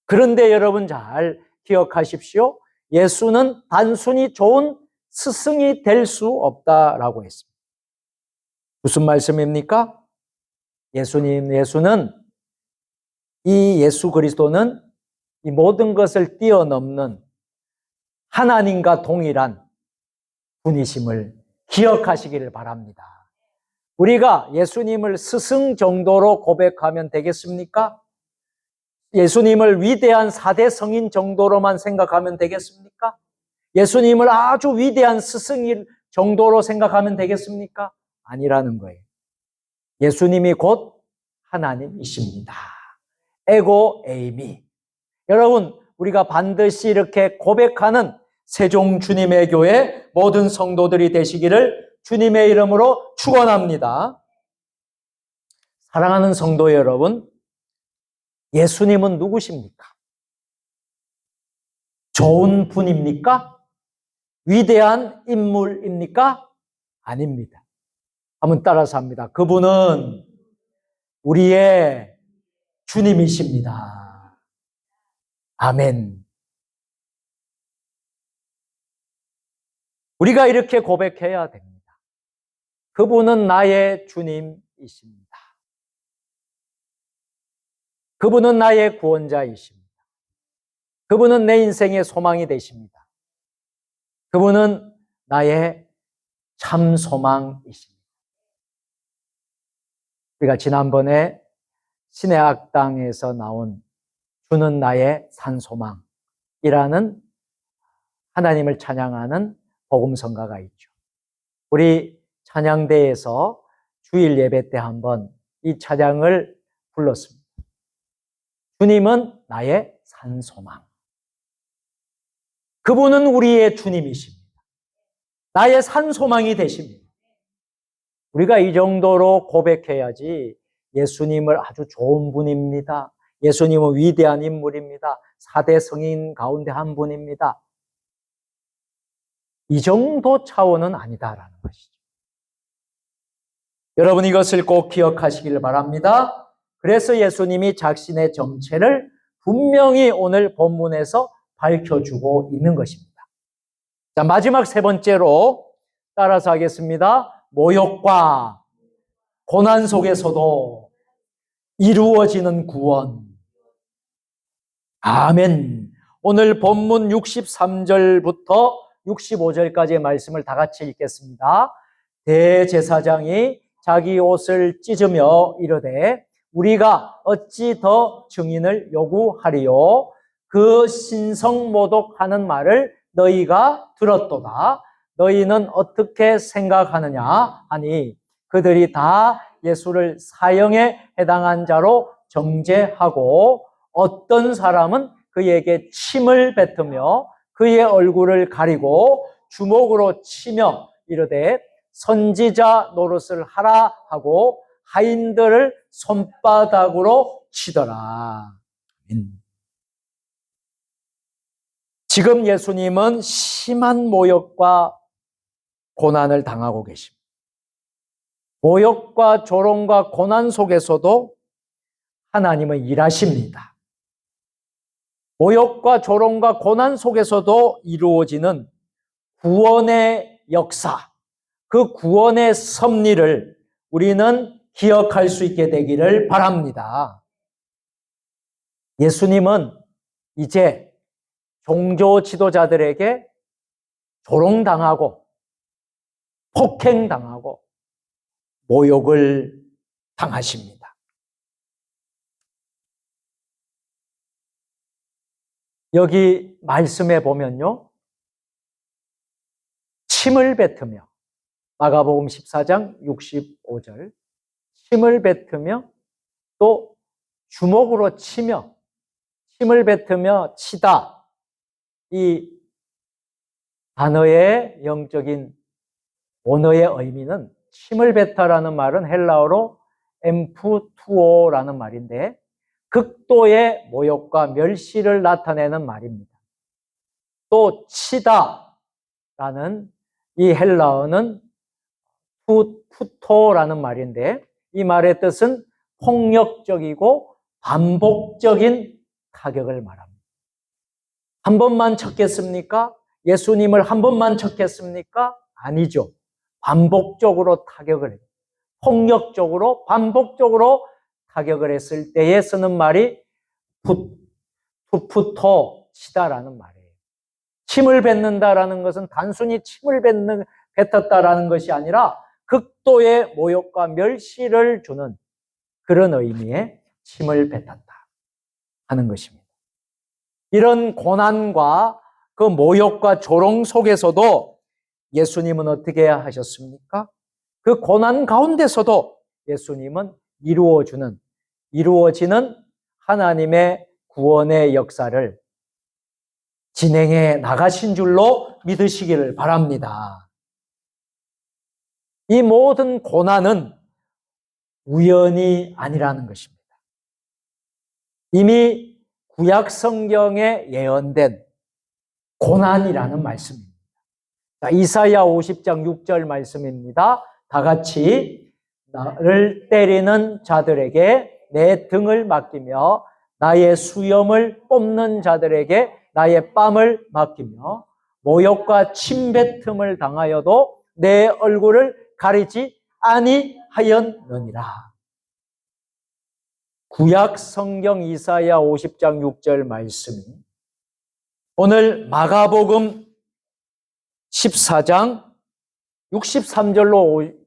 그런데 여러분 잘 기억하십시오. 예수는 단순히 좋은 스승이 될 수 없다라고 했습니다. 무슨 말씀입니까? 예수는 이 예수 그리스도는 이 모든 것을 뛰어넘는 하나님과 동일한 분이심을 기억하시기를 바랍니다. 우리가 예수님을 스승 정도로 고백하면 되겠습니까? 예수님을 위대한 4대 성인 정도로만 생각하면 되겠습니까? 예수님을 아주 위대한 스승일 정도로 생각하면 되겠습니까? 아니라는 거예요. 예수님이 곧 하나님이십니다. 에고 에이미. 여러분, 우리가 반드시 이렇게 고백하는 세종 주님의 교회 모든 성도들이 되시기를 주님의 이름으로 축원합니다. 사랑하는 성도 여러분, 예수님은 누구십니까? 좋은 분입니까? 위대한 인물입니까? 아닙니다. 한번 따라서 합니다. 그분은 우리의 주님이십니다. 아멘. 우리가 이렇게 고백해야 됩니다. 그분은 나의 주님이십니다. 그분은 나의 구원자이십니다. 그분은 내 인생의 소망이 되십니다. 그분은 나의 참 소망이십니다. 우리가 지난번에 신의 악당에서 나온 주는 나의 산소망이라는 하나님을 찬양하는 복음성가가 있죠. 우리 찬양대에서 주일 예배 때 한번 이 찬양을 불렀습니다. 주님은 나의 산소망. 그분은 우리의 주님이십니다. 나의 산소망이 되십니다. 우리가 이 정도로 고백해야지 예수님을 아주 좋은 분입니다. 예수님은 위대한 인물입니다. 4대 성인 가운데 한 분입니다. 이 정도 차원은 아니다라는 것이죠. 여러분 이것을 꼭 기억하시길 바랍니다. 그래서 예수님이 자신의 정체를 분명히 오늘 본문에서 밝혀주고 있는 것입니다. 자, 마지막 세 번째로 따라서 하겠습니다. 모욕과 고난 속에서도 이루어지는 구원. 아멘. 오늘 본문 63절부터 65절까지의 말씀을 다 같이 읽겠습니다. 대제사장이 자기 옷을 찢으며 이르되 우리가 어찌 더 증인을 요구하리요? 그 신성모독하는 말을 너희가 들었도다. 너희는 어떻게 생각하느냐 하니 그들이 다 예수를 사형에 해당한 자로 정죄하고 어떤 사람은 그에게 침을 뱉으며 그의 얼굴을 가리고 주먹으로 치며 이르되 선지자 노릇을 하라 하고 하인들을 손바닥으로 치더라. 지금 예수님은 심한 모욕과 고난을 당하고 계십니다. 모욕과 조롱과 고난 속에서도 하나님은 일하십니다. 모욕과 조롱과 고난 속에서도 이루어지는 구원의 역사, 그 구원의 섭리를 우리는 기억할 수 있게 되기를 바랍니다. 예수님은 이제 종교 지도자들에게 조롱당하고 폭행당하고 모욕을 당하십니다. 여기 말씀에 보면요, 침을 뱉으며 마가복음 14장 65절 침을 뱉으며 또 주먹으로 치며 침을 뱉으며 치다, 이 단어의 영적인 원어의 의미는 침을 뱉다라는 말은 헬라어로 엠푸투오라는 말인데 극도의 모욕과 멸시를 나타내는 말입니다. 또 치다라는 이 헬라어는 푸토라는 말인데 이 말의 뜻은 폭력적이고 반복적인 타격을 말합니다. 한 번만 쳤겠습니까? 예수님을 한 번만 쳤겠습니까? 아니죠. 반복적으로 타격을 해요. 폭력적으로 반복적으로 타격을 했을 때에 쓰는 말이 푸토 치다라는 말이에요. 침을 뱉는다라는 것은 단순히 침을 뱉었다라는 것이 아니라 극도의 모욕과 멸시를 주는 그런 의미의 침을 뱉었다 하는 것입니다. 이런 고난과 그 모욕과 조롱 속에서도 예수님은 어떻게 하셨습니까? 그 고난 가운데서도 예수님은 이루어지는 하나님의 구원의 역사를 진행해 나가신 줄로 믿으시기를 바랍니다. 이 모든 고난은 우연이 아니라는 것입니다. 이미 구약 성경에 예언된 고난이라는 말씀입니다. 자, 이사야 50장 6절 말씀입니다. 다 같이 나를 때리는 자들에게 내 등을 맡기며 나의 수염을 뽑는 자들에게 나의 뺨을 맡기며 모욕과 침뱉음을 당하여도 내 얼굴을 가리지 아니하였느니라. 구약 성경 이사야 50장 6절 말씀이 오늘 마가복음 14장 63절로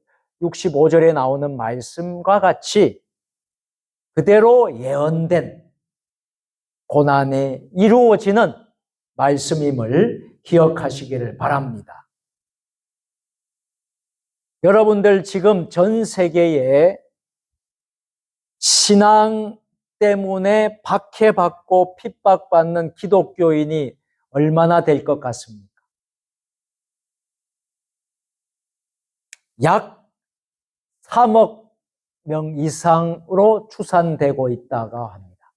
65절에 나오는 말씀과 같이 그대로 예언된 고난에 이루어지는 말씀임을 기억하시기를 바랍니다. 여러분들 지금 전 세계에 신앙 때문에 박해받고 핍박받는 기독교인이 얼마나 될 것 같습니까? 약 3억 명 이상으로 추산되고 있다고 합니다.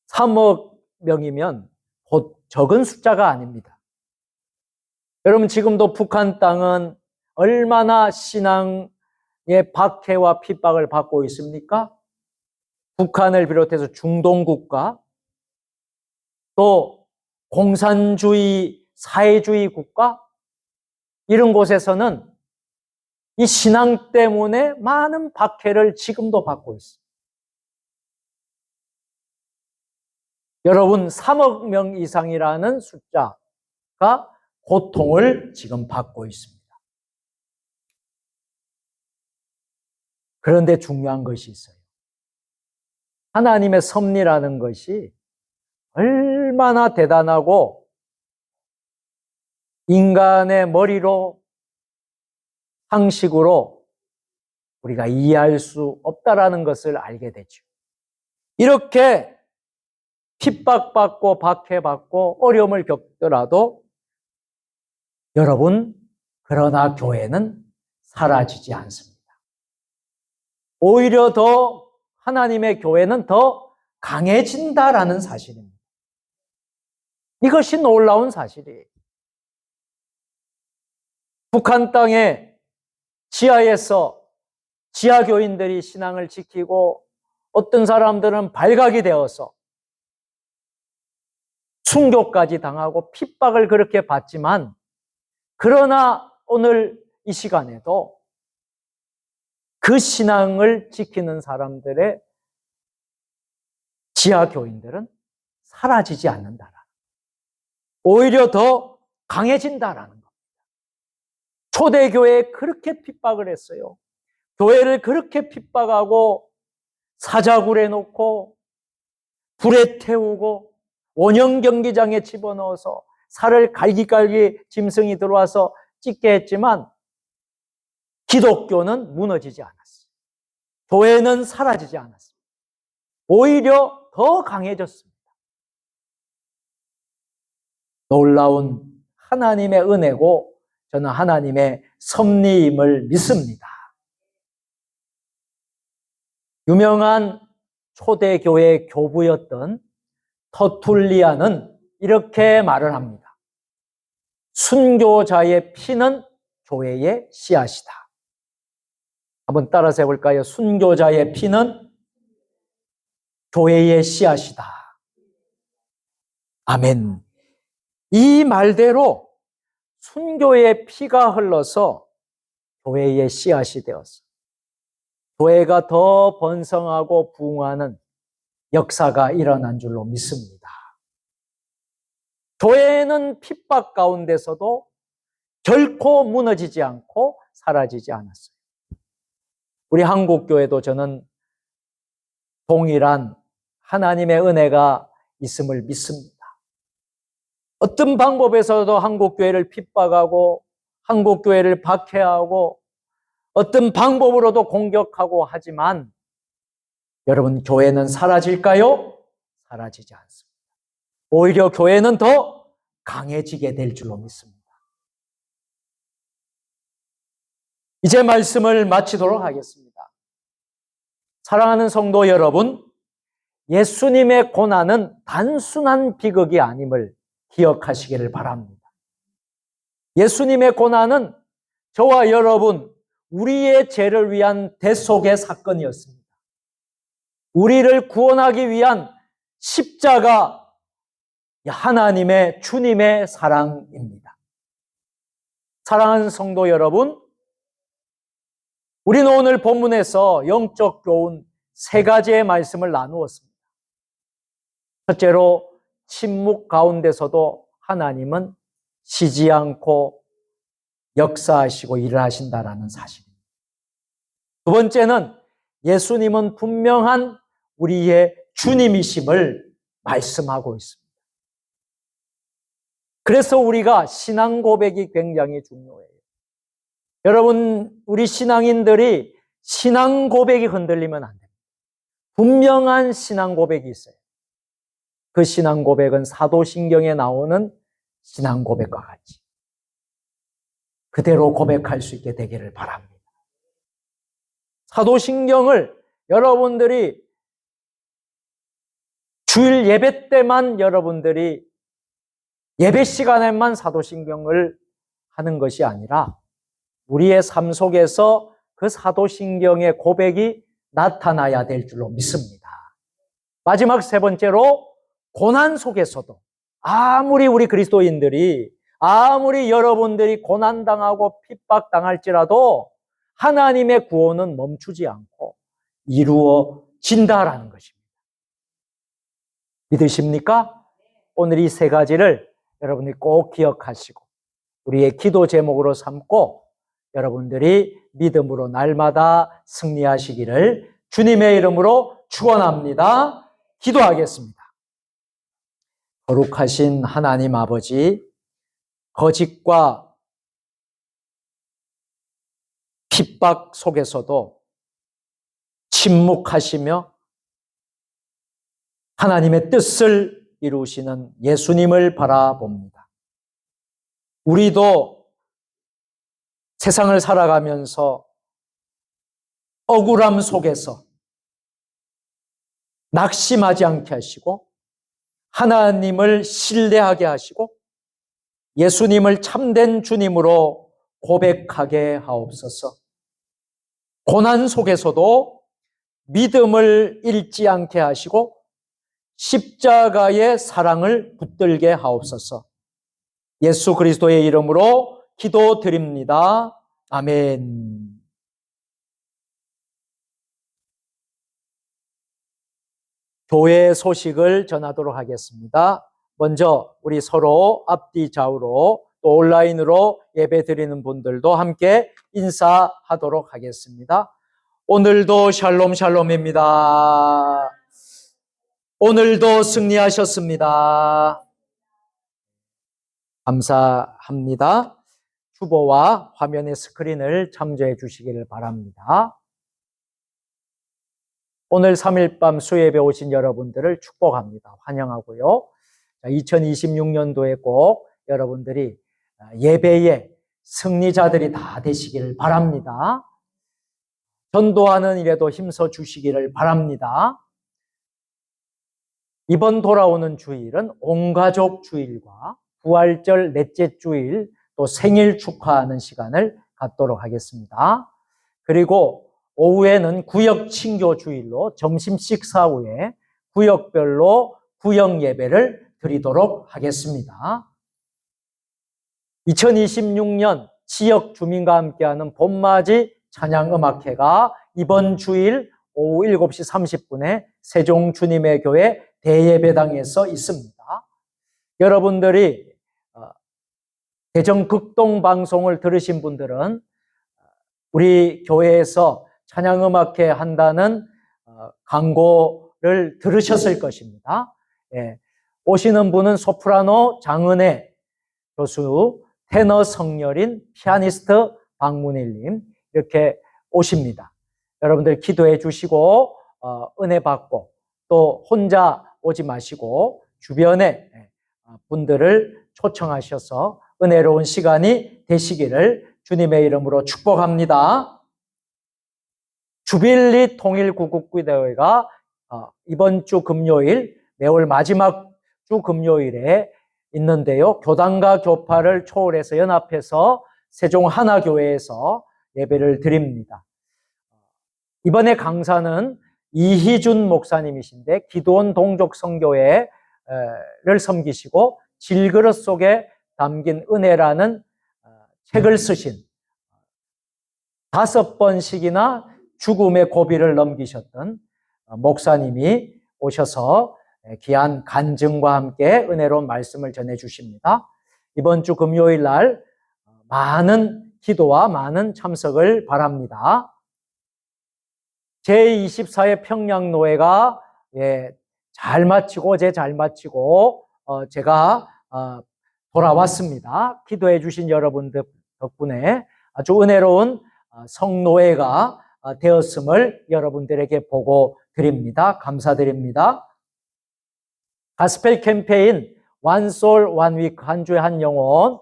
3억 명이면 적은 숫자가 아닙니다. 여러분 지금도 북한 땅은 얼마나 신앙의 박해와 핍박을 받고 있습니까? 북한을 비롯해서 중동국가, 또 공산주의, 사회주의 국가, 이런 곳에서는 이 신앙 때문에 많은 박해를 지금도 받고 있습니다. 여러분 3억 명 이상이라는 숫자가 고통을 지금 받고 있습니다. 그런데 중요한 것이 있어요. 하나님의 섭리라는 것이 얼마나 대단하고 인간의 머리로 상식으로 우리가 이해할 수 없다라는 것을 알게 되죠. 이렇게 핍박받고 박해받고 어려움을 겪더라도 여러분, 그러나 교회는 사라지지 않습니다. 오히려 더 하나님의 교회는 더 강해진다라는 사실입니다. 이것이 놀라운 사실이에요. 북한 땅의 지하에서 지하교인들이 신앙을 지키고 어떤 사람들은 발각이 되어서 순교까지 당하고 핍박을 그렇게 받지만 그러나 오늘 이 시간에도 그 신앙을 지키는 사람들의 지하교인들은 사라지지 않는다라. 오히려 더 강해진다라는 겁니다. 초대교회에 그렇게 핍박을 했어요. 교회를 그렇게 핍박하고 사자굴에 놓고 불에 태우고 원형 경기장에 집어넣어서 살을 갈기갈기 짐승이 들어와서 찢게 했지만 기독교는 무너지지 않았어요. 교회는 사라지지 않았습니다. 오히려 더 강해졌습니다. 놀라운 하나님의 은혜고 저는 하나님의 섭리임을 믿습니다. 유명한 초대교회 교부였던 터툴리아는 이렇게 말을 합니다. 순교자의 피는 교회의 씨앗이다. 한번 따라서 해볼까요? 순교자의 피는 교회의 씨앗이다. 아멘. 이 말대로 순교의 피가 흘러서 교회의 씨앗이 되었어. 교회가 더 번성하고 부흥하는 역사가 일어난 줄로 믿습니다. 교회는 핍박 가운데서도 결코 무너지지 않고 사라지지 않았어요. 우리 한국교회도 저는 동일한 하나님의 은혜가 있음을 믿습니다. 어떤 방법에서도 한국교회를 핍박하고 한국교회를 박해하고 어떤 방법으로도 공격하고 하지만 여러분 교회는 사라질까요? 사라지지 않습니다. 오히려 교회는 더 강해지게 될 줄로 믿습니다. 이제 말씀을 마치도록 하겠습니다. 사랑하는 성도 여러분, 예수님의 고난은 단순한 비극이 아님을 기억하시기를 바랍니다. 예수님의 고난은 저와 여러분, 우리의 죄를 위한 대속의 사건이었습니다. 우리를 구원하기 위한 십자가, 하나님의 주님의 사랑입니다. 사랑하는 성도 여러분, 우리는 오늘 본문에서 영적 교훈 세 가지의 말씀을 나누었습니다. 첫째로 침묵 가운데서도 하나님은 쉬지 않고 역사하시고 일을 하신다라는 사실입니다. 두 번째는 예수님은 분명한 우리의 주님이심을 말씀하고 있습니다. 그래서 우리가 신앙 고백이 굉장히 중요해요. 여러분, 우리 신앙인들이 신앙 고백이 흔들리면 안 됩니다. 분명한 신앙 고백이 있어요. 그 신앙 고백은 사도신경에 나오는 신앙 고백과 같이 그대로 고백할 수 있게 되기를 바랍니다. 사도신경을 여러분들이 주일 예배 때만 여러분들이 예배 시간에만 사도신경을 하는 것이 아니라 우리의 삶 속에서 그 사도신경의 고백이 나타나야 될 줄로 믿습니다. 마지막 세 번째로 고난 속에서도 아무리 우리 그리스도인들이 아무리 여러분들이 고난당하고 핍박당할지라도 하나님의 구원은 멈추지 않고 이루어진다라는 것입니다. 믿으십니까? 오늘 이 세 가지를 여러분이 꼭 기억하시고 우리의 기도 제목으로 삼고 여러분들이 믿음으로 날마다 승리하시기를 주님의 이름으로 축원합니다. 기도하겠습니다. 거룩하신 하나님 아버지, 거짓과 핍박 속에서도 침묵하시며 하나님의 뜻을 이루시는 예수님을 바라봅니다. 우리도 세상을 살아가면서 억울함 속에서 낙심하지 않게 하시고 하나님을 신뢰하게 하시고 예수님을 참된 주님으로 고백하게 하옵소서. 고난 속에서도 믿음을 잃지 않게 하시고 십자가의 사랑을 붙들게 하옵소서. 예수 그리스도의 이름으로 기도드립니다. 아멘. 교회 소식을 전하도록 하겠습니다. 먼저 우리 서로 앞뒤 좌우로 또 온라인으로 예배 드리는 분들도 함께 인사하도록 하겠습니다. 오늘도 샬롬 샬롬입니다. 오늘도 승리하셨습니다. 감사합니다. 주보와 화면의 스크린을 참조해 주시기를 바랍니다. 오늘 3일 밤 수요예배 오신 여러분들을 축복합니다. 환영하고요. 2026년도에 꼭 여러분들이 예배의 승리자들이 다 되시기를 바랍니다. 전도하는 일에도 힘써 주시기를 바랍니다. 이번 돌아오는 주일은 온가족 주일과 부활절 넷째 주일 또 생일 축하하는 시간을 갖도록 하겠습니다. 그리고 오후에는 구역 친교 주일로 점심 식사 후에 구역별로 구역 예배를 드리도록 하겠습니다. 2026년 지역 주민과 함께하는 봄맞이 찬양음악회가 이번 주일 오후 7시 30분에 세종 주님의 교회 대예배당에서 있습니다. 여러분들이 대전 극동 방송을 들으신 분들은 우리 교회에서 찬양음악회 한다는 광고를 들으셨을 것입니다. 예, 오시는 분은 소프라노 장은혜 교수, 테너 성렬인, 피아니스트 박문일님 이렇게 오십니다. 여러분들 기도해 주시고 은혜 받고 또 혼자 오지 마시고 주변에 분들을 초청하셔서 은혜로운 시간이 되시기를 주님의 이름으로 축복합니다. 주빌리 통일구국기대회가 이번 주 금요일, 매월 마지막 주 금요일에 있는데요. 교단과 교파를 초월해서 연합해서 세종하나교회에서 예배를 드립니다. 이번에 강사는 이희준 목사님이신데 기도원 동족선교회를 섬기시고 질그릇 속에 담긴 은혜라는 책을 쓰신 5번씩이나 죽음의 고비를 넘기셨던 목사님이 오셔서 귀한 간증과 함께 은혜로운 말씀을 전해주십니다. 이번 주 금요일 날 많은 기도와 많은 참석을 바랍니다. 제24회 평양노회가 잘 마치고 제가 돌아왔습니다. 기도해 주신 여러분들 덕분에 아주 은혜로운 성노회가 되었음을 여러분들에게 보고 드립니다. 감사드립니다. 가스펠 캠페인 One Soul One Week 한 주에 한 영혼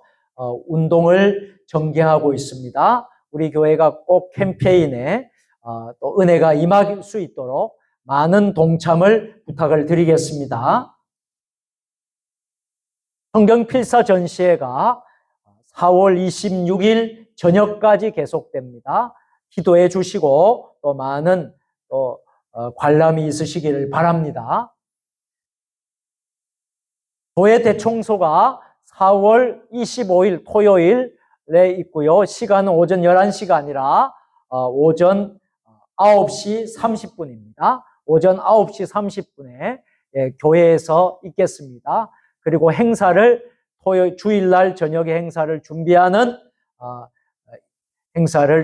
운동을 전개하고 있습니다. 우리 교회가 꼭 캠페인에 또 은혜가 임할 수 있도록 많은 동참을 부탁을 드리겠습니다. 성경 필사 전시회가 4월 26일 저녁까지 계속됩니다. 기도해 주시고 또 많은 관람이 있으시기를 바랍니다. 교회 대청소가 4월 25일 토요일에 있고요. 시간은 오전 11시가 아니라 오전 9시 30분입니다. 오전 9시 30분에 교회에서 있겠습니다. 그리고 행사를 주일날 저녁에 행사를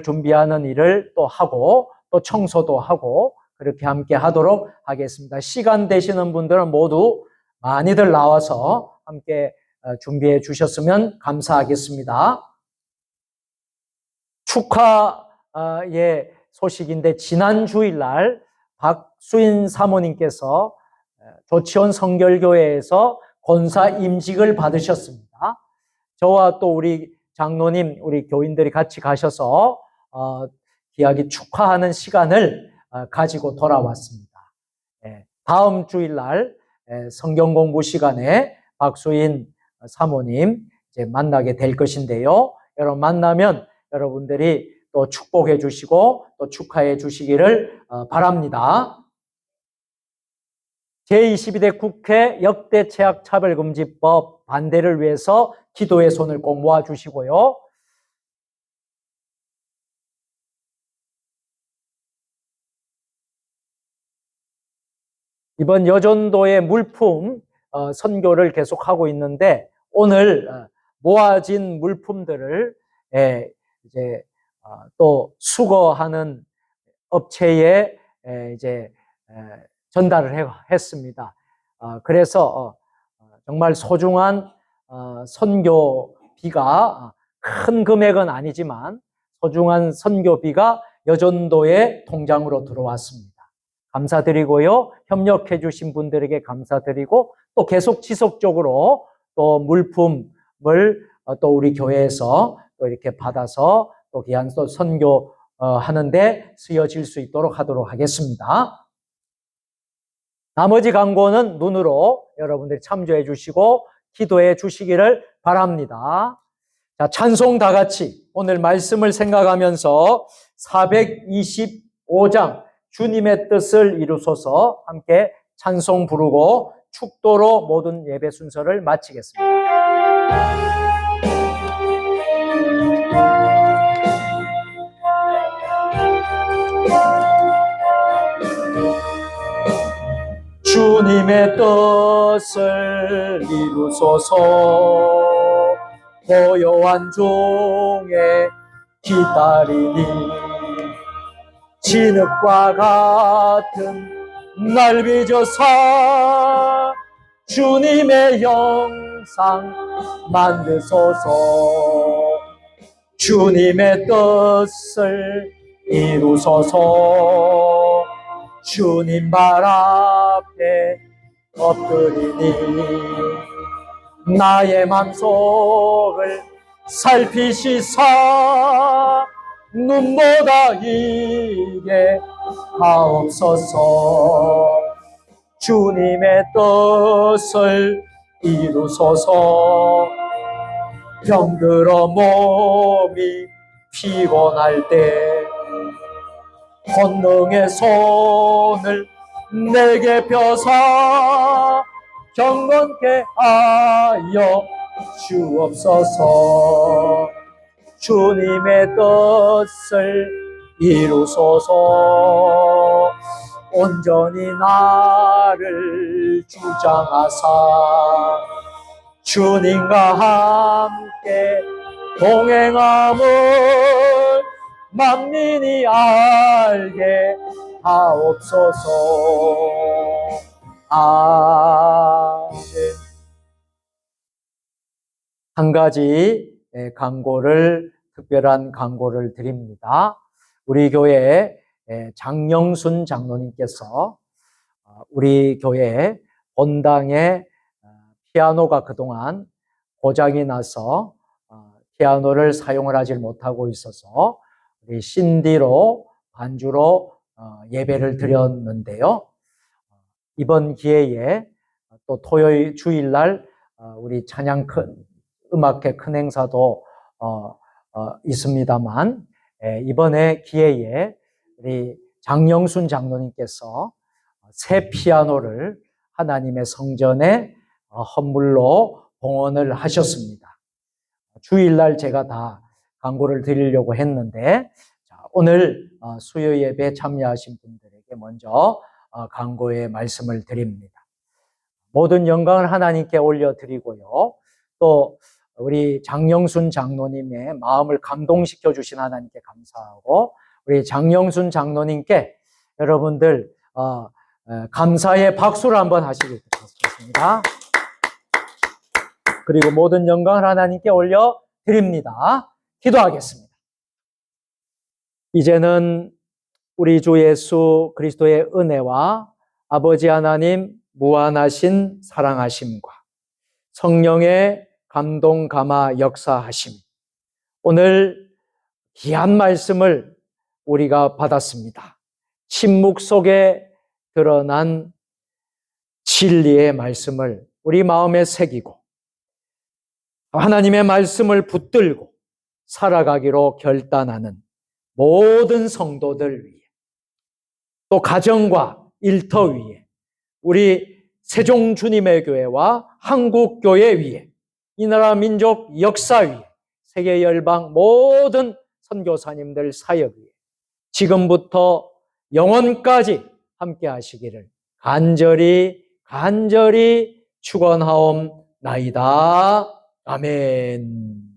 준비하는 일을 또 하고 또 청소도 하고 그렇게 함께 하도록 하겠습니다. 시간 되시는 분들은 모두 많이들 나와서 함께 준비해 주셨으면 감사하겠습니다. 축하의 소식인데 지난 주일날 박수인 사모님께서 조치원 성결교회에서 권사 임직을 받으셨습니다. 저와 또 우리 장로님, 우리 교인들이 같이 가셔서 귀하게 축하하는 시간을 가지고 돌아왔습니다. 다음 주일날 성경 공부 시간에 박수인 사모님 이제 만나게 될 것인데요. 여러분 만나면 여러분들이 또 축복해 주시고 또 축하해 주시기를 바랍니다. 제22대 국회 역대 최악 차별금지법 반대를 위해서 기도의 손을 꼭 모아 주시고요. 이번 여전도의 물품 선교를 계속하고 있는데 오늘 모아진 물품들을 이제 또 수거하는 업체에 이제 전달을 했습니다. 그래서 정말 소중한 선교비가 큰 금액은 아니지만 소중한 선교비가 여전도의 통장으로 들어왔습니다. 감사드리고요. 협력해 주신 분들에게 감사드리고 또 계속 지속적으로 또 물품을 또 우리 교회에서 또 이렇게 받아서 또 귀한 또 선교 하는데 쓰여질 수 있도록 하도록 하겠습니다. 나머지 광고는 눈으로 여러분들이 참조해 주시고 기도해 주시기를 바랍니다. 자, 찬송 다 같이 오늘 말씀을 생각하면서 425장 주님의 뜻을 이루소서 함께 찬송 부르고 축도로 모든 예배 순서를 마치겠습니다. 주님의 뜻을 이루소서 고요한 종에 기다리니 진흙과 같은 날 빚어서 주님의 영상 만드소서 주님의 뜻을 이루소서 주님 발 앞에 엎드리니 나의 맘속을 살피시사 눈보다 이게 하옵소서 주님의 뜻을 이루소서. 병들어 몸이 피곤할 때 권능의 손을 내게 펴사 경건케 하여 주옵소서. 주님의 뜻을 이루소서. 온전히 나를 주장하사 주님과 함께 동행함을 만민이 알게 하옵소서. 아멘. 한 가지 특별한 광고를 드립니다. 우리 교회 장영순 장로님께서 우리 교회 본당에 피아노가 그동안 고장이 나서 피아노를 사용을 하지 못하고 있어서 우리 CD로 반주로 예배를 드렸는데요. 이번 기회에 또 토요일 주일날 우리 찬양 음악회 큰 행사도 있습니다만 이번에 기회에 우리 장영순 장로님께서 새 피아노를 하나님의 성전에 헌물로 봉헌을 하셨습니다. 주일날 제가 다 광고를 드리려고 했는데 오늘 수요 예배에 참여하신 분들에게 먼저 광고의 말씀을 드립니다. 모든 영광을 하나님께 올려드리고요. 또 우리 장영순 장로님의 마음을 감동시켜 주신 하나님께 감사하고 우리 장영순 장로님께 여러분들 감사의 박수를 한번 하시길 부탁드립니다. 그리고 모든 영광을 하나님께 올려드립니다. 기도하겠습니다. 이제는 우리 주 예수 그리스도의 은혜와 아버지 하나님 무한하신 사랑하심과 성령의 감동 감화 역사하심, 오늘 귀한 말씀을 우리가 받았습니다. 침묵 속에 드러난 진리의 말씀을 우리 마음에 새기고 하나님의 말씀을 붙들고 살아가기로 결단하는 모든 성도들 위해, 또 가정과 일터 위에, 우리 세종 주님의 교회와 한국교회 위에, 이 나라 민족 역사 위에, 세계 열방 모든 선교사님들 사역 위에 지금부터 영원까지 함께 하시기를 간절히 축원하옵나이다. 아멘.